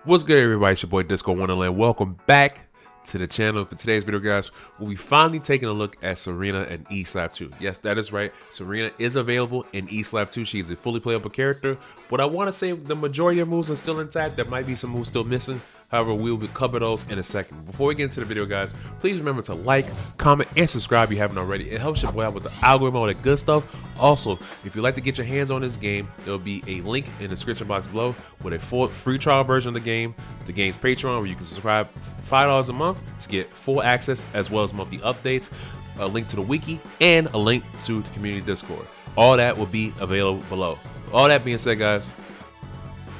What's good, everybody? It's your boy Disco Wonderland. Welcome back to the channel. For today's video, guys, we'll be finally taking a look at Serena in E-Slap 2. Yes, that is right. Serena is available in E-Slap 2. She is a fully playable character. But I want to say the majority of moves are still intact. There might be some moves still missing. However, we will cover those in a second. Before we get into the video, guys, please remember to like, comment, and subscribe if you haven't already. It helps your boy out with the algorithm, all that good stuff. Also, if you'd like to get your hands on this game, there will be a link in the description box below with a full free trial version of the game's Patreon, where you can subscribe $5 a month to get full access as well as monthly updates, a link to the wiki, and a link to the community Discord. All that will be available below. All that being said, guys,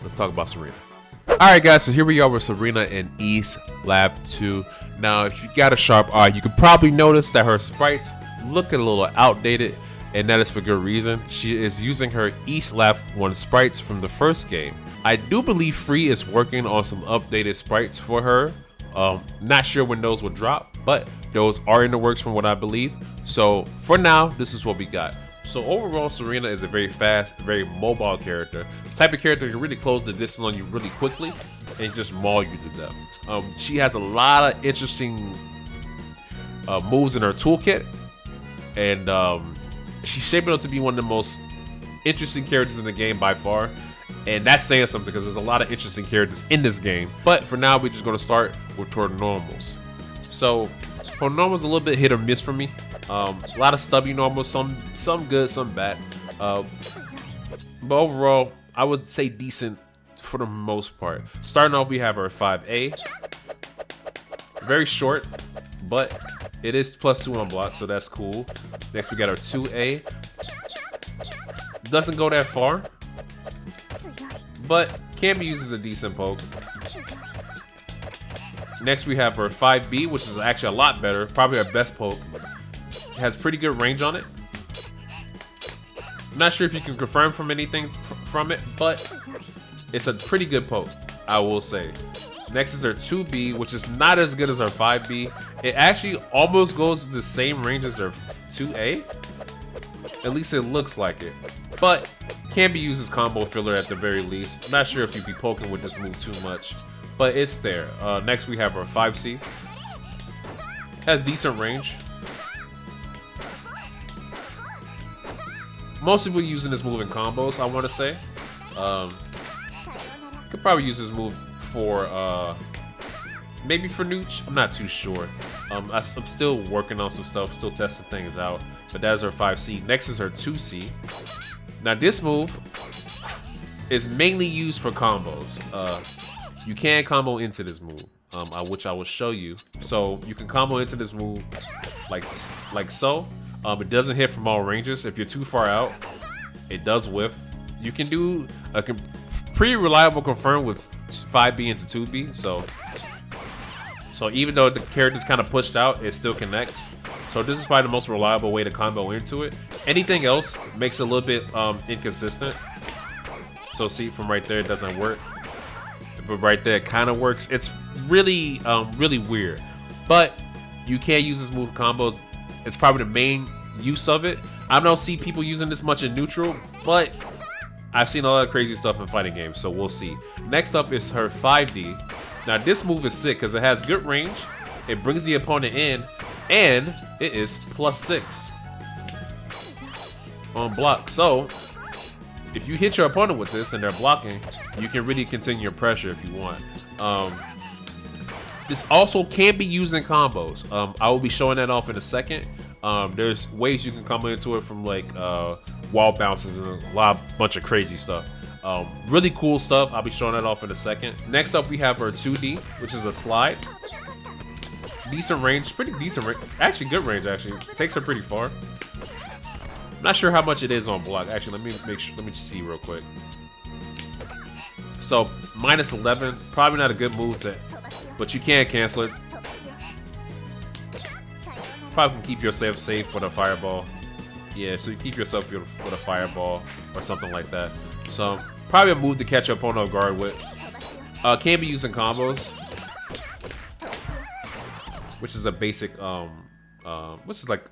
let's talk about Serena. Alright, guys, so here we are with Serena in E-Slap 2. Now, if you got a sharp eye, you can probably notice that her sprites look a little outdated, and that is for good reason. She is using her E-Slap 1 sprites from the first game. I do believe Free is working on some updated sprites for her. Not sure when those will drop, but those are in the works from what I believe. So for now, this is what we got. So overall, Serena is a very fast, very mobile character. The type of character that can really close the distance on you really quickly and just maul you to death. She has a lot of interesting moves in her toolkit, and she's shaping up to be one of the most interesting characters in the game by far. And that's saying something because there's a lot of interesting characters in this game. But for now, we're just going to start with her normals. So her normals a little bit hit or miss for me. A lot of stubby normals, some good, some bad. But overall, I would say decent for the most part. Starting off, we have our 5A. Very short, but it is +2 on block, so that's cool. Next, we got our 2A. Doesn't go that far, but can be used as a decent poke. Next, we have our 5B, which is actually a lot better. Probably our best poke. It has pretty good range on it. I'm not sure if you can confirm from anything from it, but it's a pretty good poke, I will say. Next is our 2B, which is not as good as our 5B. It actually almost goes the same range as our 2A. At least it looks like it. But can be used as combo filler at the very least. I'm not sure if you'd be poking with this move too much, but it's there. Next we have our 5C. Has decent range. Most people using this move in combos, I want to say. Could probably use this move for maybe for Nooch. I'm not too sure. I'm still working on some stuff, still testing things out. But that is her 5C. Next is her 2C. Now this move is mainly used for combos. You can combo into this move, which I will show you. So you can combo into this move like so. It doesn't hit from all ranges. If you're too far out, it does whiff. You can do a pretty reliable confirm with 5B into 2B. So even though the character's kind of pushed out, it still connects. So this is probably the most reliable way to combo into it. Anything else makes it a little bit inconsistent. So see, from right there, it doesn't work. But right there, it kind of works. It's really, really weird. But you can use this move combos. It's probably the main use of it. I don't see people using this much in neutral, but I've seen a lot of crazy stuff in fighting games, so we'll see. Next up is her 5D. Now this move is sick because it has good range, it brings the opponent in, and it is +6 on block. So if you hit your opponent with this and they're blocking, you can really continue your pressure if you want. This also can be used in combos. I will be showing that off in a second. There's ways you can combo into it from like wall bounces and a bunch of crazy stuff. Really cool stuff. I'll be showing that off in a second. Next up, we have our 2D, which is a slide. Decent range, pretty decent range. Actually, good range. Actually, takes her pretty far. I'm not sure how much it is on block. Actually, let me make sure. Let me see real quick. So -11, probably not a good move to. But you can cancel it. Probably can keep yourself safe with a fireball. Yeah, so you keep yourself with a fireball or something like that. So probably a move to catch your opponent off guard with. Can be used in combos, which is a basic, which is like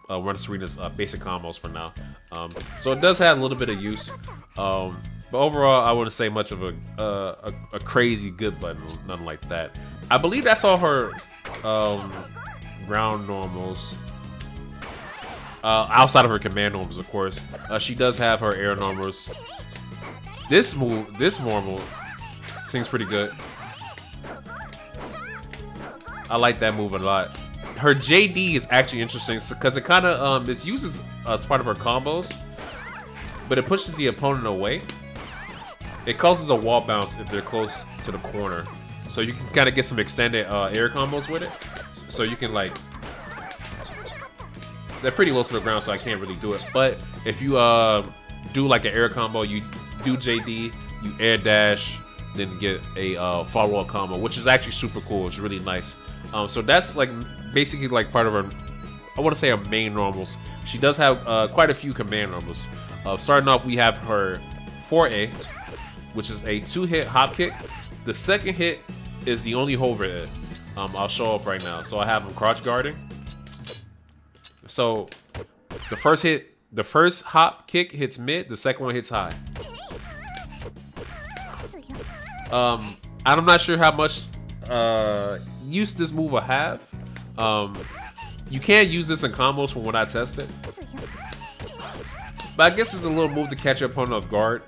one of Serena's basic combos for now. So it does have a little bit of use. But overall, I wouldn't say much of a crazy good button, nothing like that. I believe that's all her ground normals. Outside of her command normals, of course. She does have her air normals. This normal seems pretty good. I like that move a lot. Her JD is actually interesting because it kind of it's used as part of her combos, but it pushes the opponent away. It causes a wall bounce if they're close to the corner, so you can kind of get some extended air combos with it. So you can like, they're pretty low to the ground, so I can't really do it. But if you do like an air combo, you do JD, you air dash, then get a follow-up combo, which is actually super cool. It's really nice. So that's like basically like part of her, I want to say her main normals. She does have quite a few command normals. Starting off, we have her 4A, which is a 2-hit hop kick. The second hit is the only hover hit. I'll show off right now. So I have him crouch guarding. So the first hop kick hits mid, the second one hits high. I'm not sure how much use this move will have. You can't use this in combos from what I tested. But I guess it's a little move to catch your opponent off guard.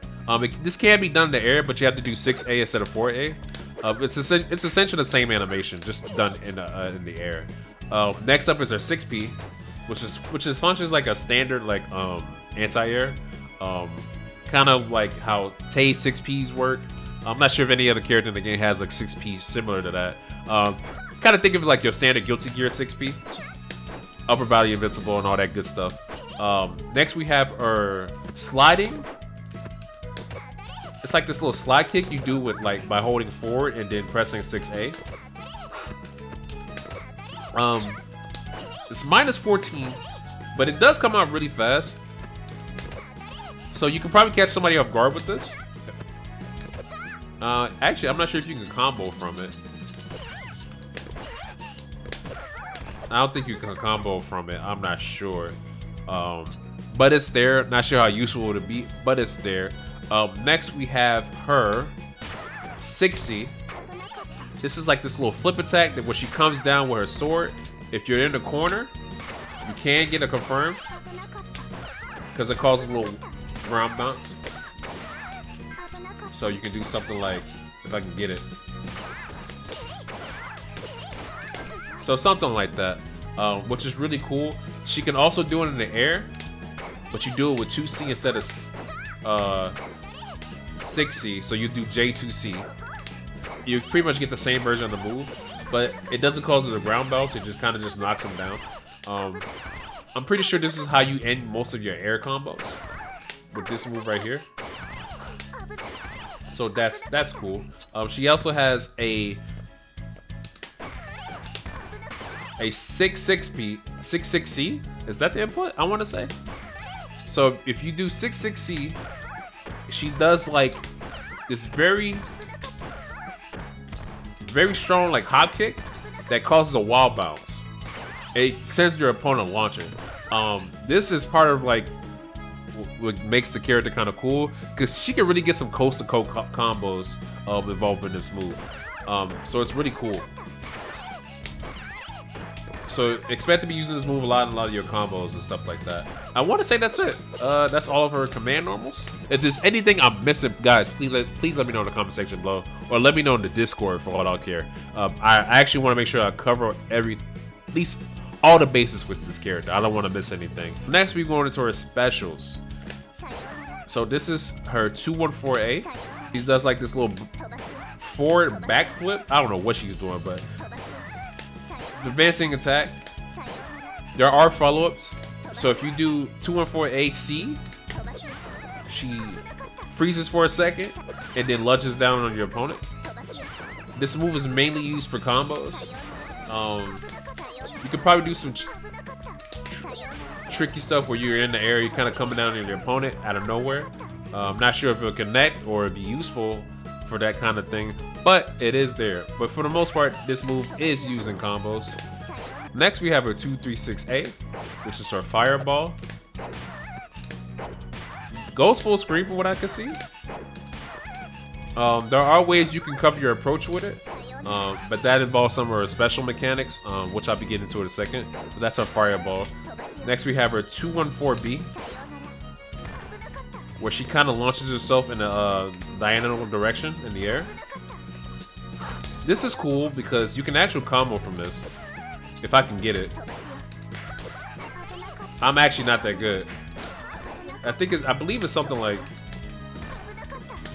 This can be done in the air, but you have to do 6A instead of 4A. It's essentially the same animation, just done in the air. Next up is our 6P, which functions like a standard like anti-air, kind of like how Tay's 6Ps work. I'm not sure if any other character in the game has like 6P similar to that. Kind of think of it like your standard Guilty Gear 6P, upper body invincible and all that good stuff. Next we have our sliding. It's like this little slide kick you do with like by holding forward and then pressing 6A. It's minus 14, but it does come out really fast. So you can probably catch somebody off guard with this. Actually, I'm not sure if you can combo from it. I don't think you can combo from it. I'm not sure. But it's there. Not sure how useful it would be, but it's there. Next, we have her 6C. This is like this little flip attack that when she comes down with her sword, if you're in the corner, you can get a confirmed because it causes a little ground bounce. So you can do something like, if I can get it. So something like that, which is really cool. She can also do it in the air, but you do it with 2C instead of 6C. So you do J2C. You pretty much get the same version of the move, but it doesn't cause it a ground bounce. It just kind of just knocks them down. I'm pretty sure this is how you end most of your air combos with this move right here. So that's cool. She also has a 6-6C. Is that the input? I want to say. So if you do 6-6C, she does like this very strong like hop kick that causes a wall bounce. It sends your opponent launching. This is part of like what makes the character kind of cool because she can really get some coast to coast combos involved in this move. So it's really cool. So expect to be using this move a lot in a lot of your combos and stuff like that. I want to say that's it. That's all of her command normals. If there's anything I'm missing, guys, please let me know in the comment section below, or let me know in the Discord for all I care. I actually want to make sure I cover at least all the bases with this character. I don't want to miss anything. Next, we're going into her specials. So this is her 214A. She does like this little forward backflip. I don't know what she's doing, but advancing attack. There are follow-ups. So if you do 214AC, she freezes for a second and then lunges down on your opponent. This move is mainly used for combos. You could probably do some tricky stuff where you're in the air, you're kind of coming down on your opponent out of nowhere. I'm not sure if it'll connect or it'll be useful for that kind of thing, but it is there. But for the most part, this move is used in combos. Next, we have her 236A, which is her fireball. Goes full screen from what I can see. There are ways you can cover your approach with it, but that involves some of her special mechanics, which I'll be getting to in a second. So that's her fireball. Next we have her 214B, where she kind of launches herself in a diagonal direction in the air. This is cool because you can actually combo from this, if I can get it. I'm actually not that good. I believe it's something like,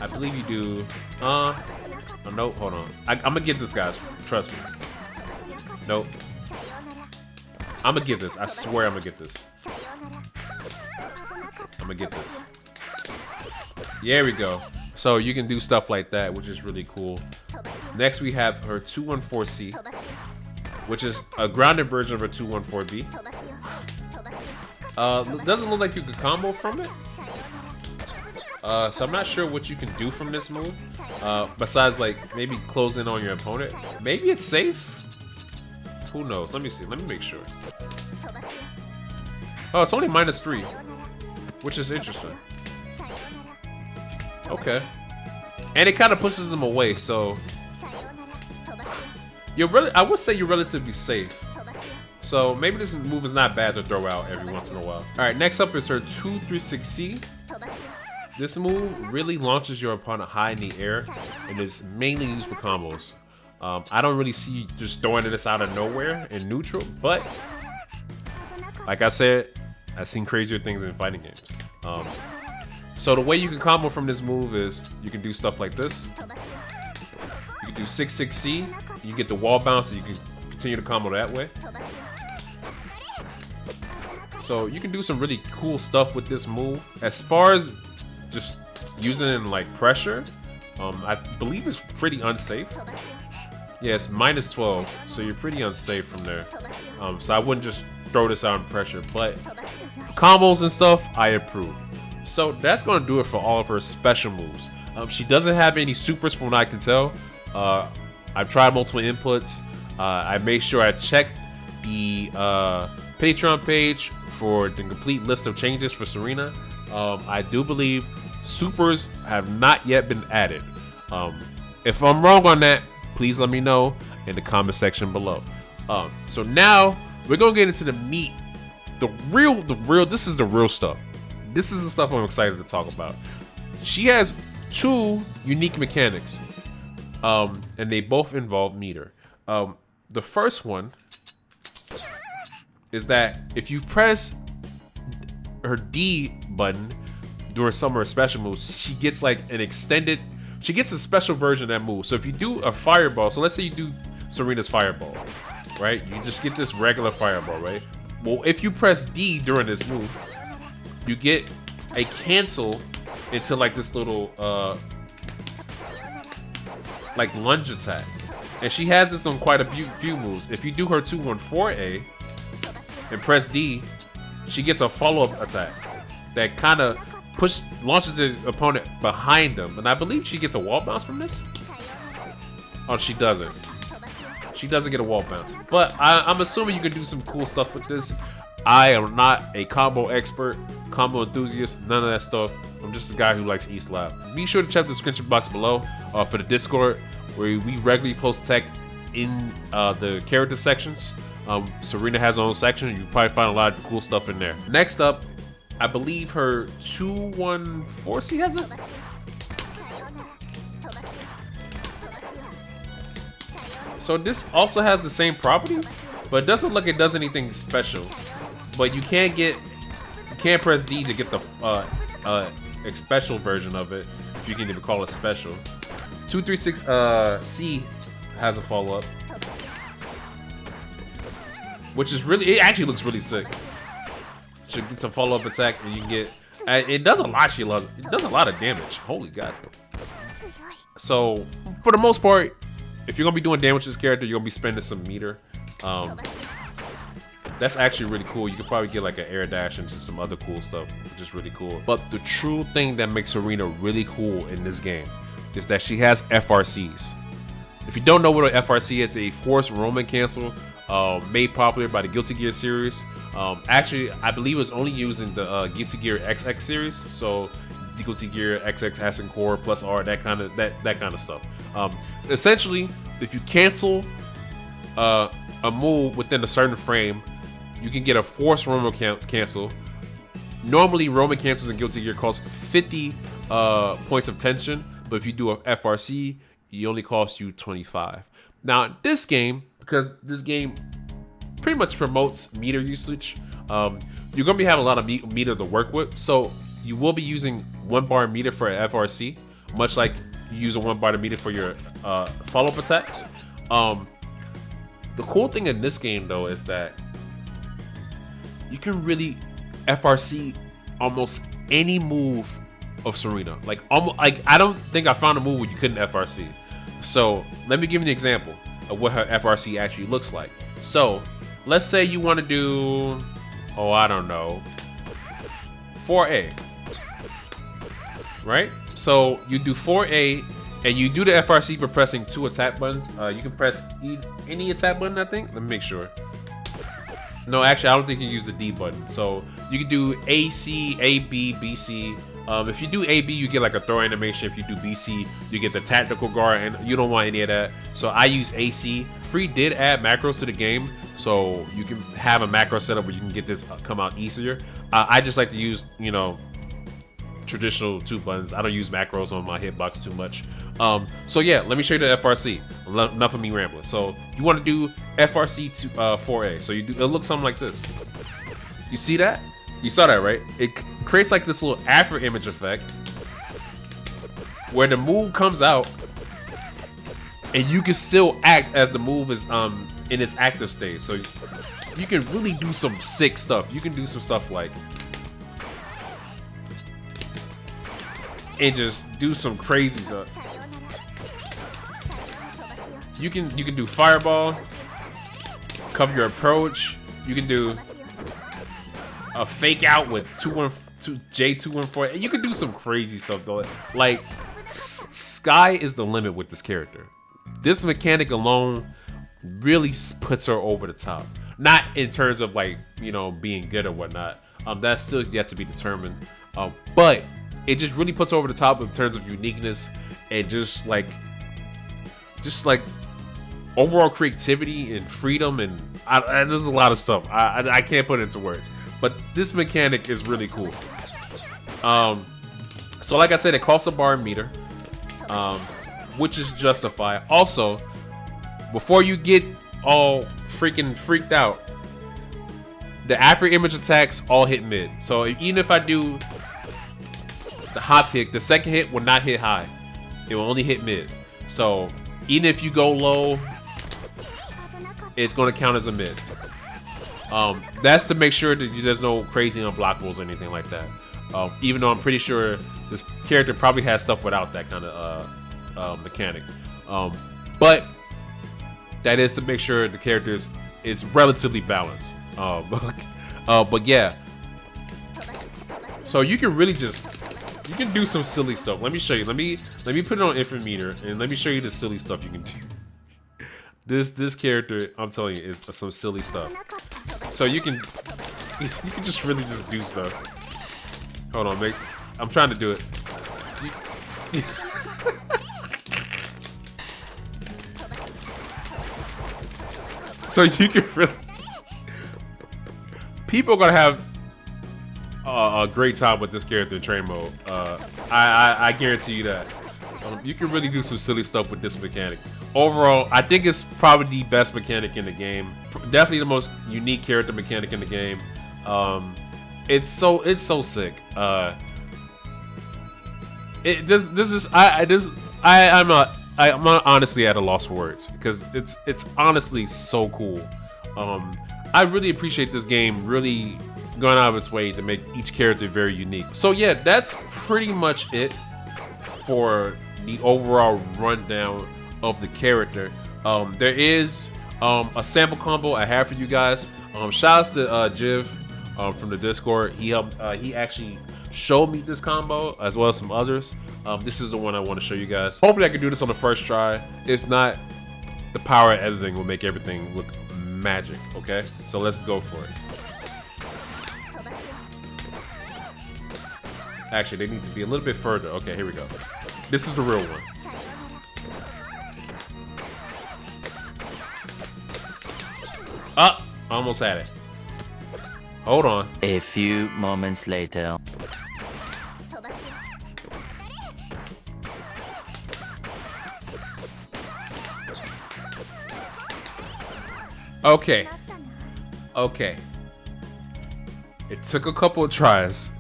I believe you do, oh, nope, hold on. I'm gonna get this, guys, trust me. Nope. I'm gonna get this, I swear I'm gonna get this. I'm gonna get this. There we go. So you can do stuff like that, which is really cool. Next we have her 214C, which is a grounded version of her 214B. Doesn't look like you could combo from it. So I'm not sure what you can do from this move. Besides like maybe close in on your opponent. Maybe it's safe? Who knows? Let me see. Let me make sure. Oh, it's only -3, which is interesting. Okay. And it kind of pushes them away, so I would say you're relatively safe. So maybe this move is not bad to throw out every once in a while. Alright, next up is her 236C. This move really launches your opponent high in the air and is mainly used for combos. I don't really see you just throwing this out of nowhere in neutral, but like I said, I've seen crazier things in fighting games. So the way you can combo from this move is you can do stuff like this. You can do 66C, you get the wall bounce, so you can continue to combo that way. So you can do some really cool stuff with this move. As far as just using it in like pressure, I believe it's pretty unsafe. Yeah, it's -12, so you're pretty unsafe from there. So I wouldn't just throw this out in pressure, but for combos and stuff, I approve. So that's gonna do it for all of her special moves. She doesn't have any supers from what I can tell. I've tried multiple inputs. I made sure I checked the Patreon page for the complete list of changes for Serena. I do believe supers have not yet been added. If I'm wrong on that, please let me know in the comment section below. So now we're gonna get into the meat, this is the real stuff. This is the stuff I'm excited to talk about. She has 2 unique mechanics, and they both involve meter. The first one is that if you press her D button during some of her special moves, she gets like she gets a special version of that move. So if you do a fireball, so let's say you do Serena's fireball, right? You just get this regular fireball, right? Well, if you press D during this move, you get a cancel into like this little like lunge attack. And she has this on quite a few moves. If you do her 214A and press D, she gets a follow-up attack that kind of launches the opponent behind them. And I believe she gets a wall bounce from this. Oh, she doesn't. She doesn't get a wall bounce. But I'm assuming you can do some cool stuff with this. I am not a combo expert, combo enthusiast, none of that stuff. I'm just a guy who likes E-Slap. Be sure to check the description box below for the Discord, where we regularly post tech in the character sections. Serena has her own section. You can probably find a lot of cool stuff in there. Next up, I believe her 214C has it? So this also has the same property, but it doesn't look like it does anything special. But you can't press D to get the special version of it, if you can even call it special. 236C has a follow-up, which is really, it actually looks really sick. She gets a follow-up attack, and you can get, it does a lot. It does a lot of damage. Holy god. So for the most part, if you're gonna be doing damage to this character, you're gonna be spending some meter. That's actually really cool. You could probably get like an air dash into some other cool stuff, which is really cool. But the true thing that makes Serena really cool in this game is that she has FRCs. If you don't know what an FRC is, a forced roaming cancel made popular by the Guilty Gear series. Actually, I believe it was only used in the Guilty Gear XX series. So Guilty Gear XX Hassan Core plus R, that kind of stuff. Essentially, if you cancel a move within a certain frame, you can get a forced Roman cancel. Normally, Roman cancels in Guilty Gear cost 50 points of tension, but if you do a FRC, it only costs you 25. Now, this game, because this game pretty much promotes meter usage, you're going to be having a lot of meter to work with, so you will be using 1 bar meter for an FRC, much like you use a 1 bar meter for your follow-up attacks. The cool thing in this game, though, is that you can really FRC almost any move of Serena. Like I don't think I found a move where you couldn't FRC. So let me give you an example of what her FRC actually looks like. So let's say you want to do, oh, I don't know, 4A, right? So you do 4A and you do the FRC for pressing 2 attack buttons. You can press any attack button, I think. Let me make sure. No, actually, I don't think you can use the D button. So you can do AC, AB, BC. If you do AB, you get like a throw animation. If you do BC, you get the tactical guard, and you don't want any of that. So I use AC. Free did add macros to the game, so you can have a macro setup where you can get this come out easier. I just like to use, you know, traditional 2 buttons. I don't use macros on my hitbox too much. So yeah, let me show you the FRC. Enough of me rambling. So you want to do FRC to 4A. So you do, it looks something like this. You see that? You saw that, right? It creates like this little after image effect where the move comes out and you can still act as the move is in its active state. So you can really do some sick stuff. You can do some stuff like, and just do some crazy stuff. You can do fireball, cover your approach. You can do a fake out with J214. And you can do some crazy stuff though. Like, sky is the limit with this character. This mechanic alone really puts her over the top. Not in terms of like, you know, being good or whatnot. That's still yet to be determined. But it just really puts her over the top in terms of uniqueness and just like overall creativity and freedom, and there's a lot of stuff. I can't put it into words, but this mechanic is really cool. So like I said, it costs a bar meter, which is justified. Also, before you get all freaking freaked out, the after image attacks all hit mid. So even if I do the hop kick, the second hit will not hit high. It will only hit mid. So even if you go low, it's going to count as a mid. That's to make sure that there's no crazy unblockables or anything like that. Even though I'm pretty sure this character probably has stuff without that kind of mechanic. But that is to make sure the character is relatively balanced. But yeah. So you can really just, you can do some silly stuff. Let me show you. Let me put it on infinite meter and let me show you the silly stuff you can do. This character, I'm telling you, is some silly stuff. So you can just really just do stuff. Hold on, I'm trying to do it. So you can really, people are gonna have a great time with this character in train mode. I guarantee you that. You can really do some silly stuff with this mechanic. Overall, I think it's probably the best mechanic in the game. Definitely the most unique character mechanic in the game. It's so sick. I'm honestly at a loss for words because it's honestly so cool. I really appreciate this game really going out of its way to make each character very unique. So yeah, that's pretty much it for the overall rundown of the character. There is a sample combo I have for you guys. Shout outs to Jiv from the Discord. He actually showed me this combo as well as some others. This is the one I want to show you guys. Hopefully I can do this on the first try. If not, the power of editing will make everything look magic. Okay, so let's go for it. Actually, they need to be a little bit further. Okay, here we go. This is the real one. Almost had it. Hold on. A few moments later. Okay. Okay. It took a couple of tries,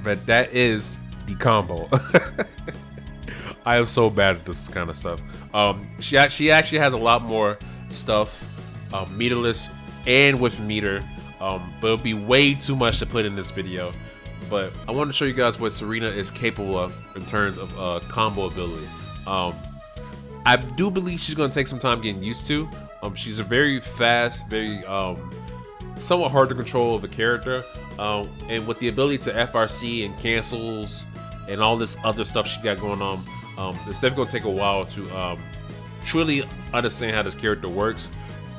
but that is the combo. I am so bad at this kind of stuff. She actually has a lot more stuff, meterless and with meter, but it'll be way too much to put in this video. But I want to show you guys what Serena is capable of in terms of combo ability. I do believe she's going to take some time getting used to. She's a very fast, very somewhat hard to control of a character, and with the ability to FRC and cancels and all this other stuff she got going on, it's definitely going to take a while to truly understand how this character works.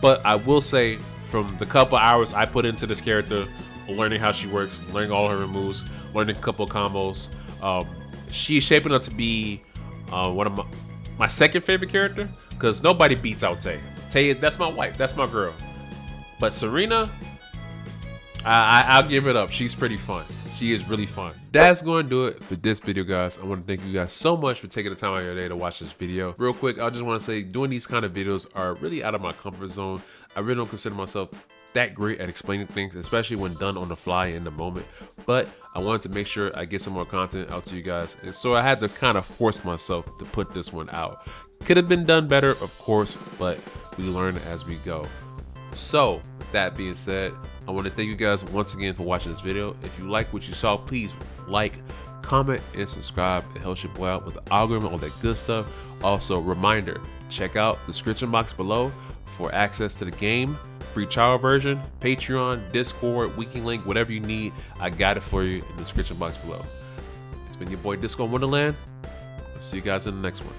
But I will say, from the couple hours I put into this character, learning how she works, learning all her moves, learning a couple of combos, she's shaping up to be one of my second favorite character, because nobody beats out Tay. Tay, that's my wife, that's my girl. But Serena, I'll give it up. She's pretty fun. She is really fun. That's going to do it for this video, guys. I want to thank you guys so much for taking the time out of your day to watch this video. Real quick, I just want to say, doing these kind of videos are really out of my comfort zone. I really don't consider myself that great at explaining things, especially when done on the fly in the moment. But I wanted to make sure I get some more content out to you guys, and so I had to kind of force myself to put this one out. Could have been done better, of course, but we learn as we go. So with that being said, I want to thank you guys once again for watching this video. If you like what you saw, please like, comment, and subscribe. It helps your boy out with the algorithm, all that good stuff. Also, reminder, check out the description box below for access to the game, free trial version, Patreon, Discord, Wiki link, whatever you need. I got it for you in the description box below. It's been your boy Disco Wonderland. I'll see you guys in the next one.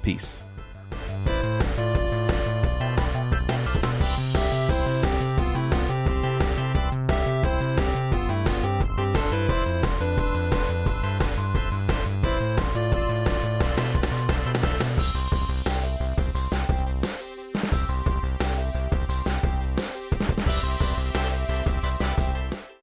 Peace.